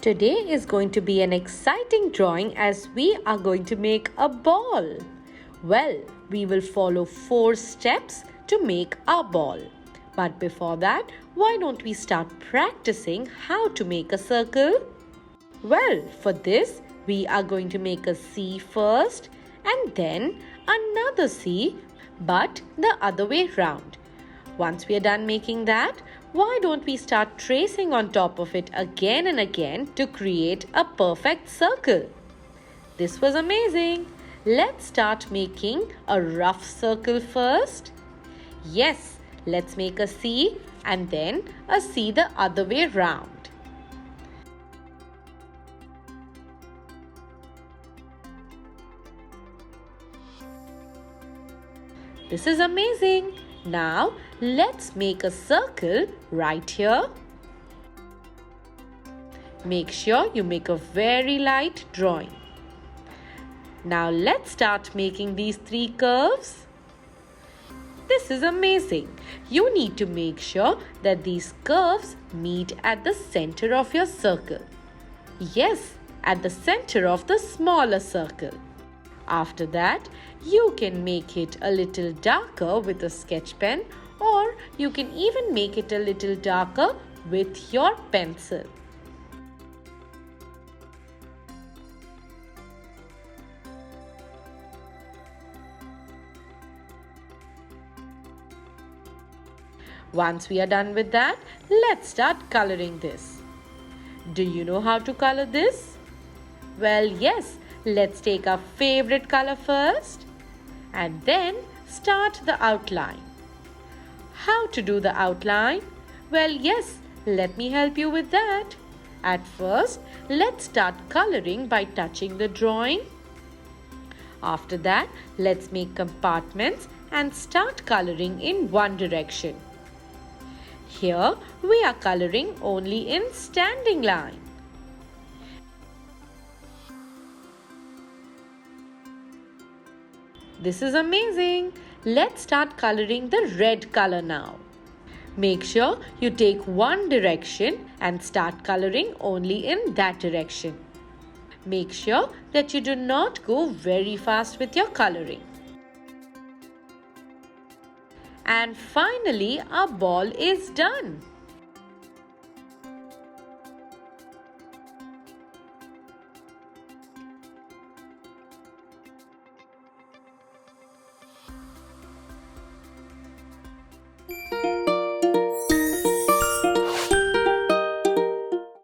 Today is going to be an exciting drawing as we are going to make a ball. Well, we will follow 4 steps to make our ball. But before that, why don't we start practicing how to make a circle? Well, for this, we are going to make a C first and then another C, but the other way round. Once we are done making that, why don't we start tracing on top of it again and again to create a perfect circle? This was amazing. Let's start making a rough circle first. Yes, let's make a C and then a C the other way round. This is amazing. Now, let's make a circle right here. Make sure you make a very light drawing. Now, let's start making these 3 curves. This is amazing. You need to make sure that these curves meet at the center of your circle. Yes, at the center of the smaller circle. After that, you can make it a little darker with a sketch pen, or you can even make it a little darker with your pencil. Once we are done with that, let's start coloring this. Do you know how to color this? Well, yes. Let's take our favorite color first and then start the outline. How to do the outline? Well, yes, let me help you with that. At first, let's start coloring by touching the drawing. After that, let's make compartments and start coloring in one direction. Here, we are coloring only in standing line. This is amazing. Let's start coloring the red color now. Make sure you take one direction and start coloring only in that direction. Make sure that you do not go very fast with your coloring. And finally, our ball is done.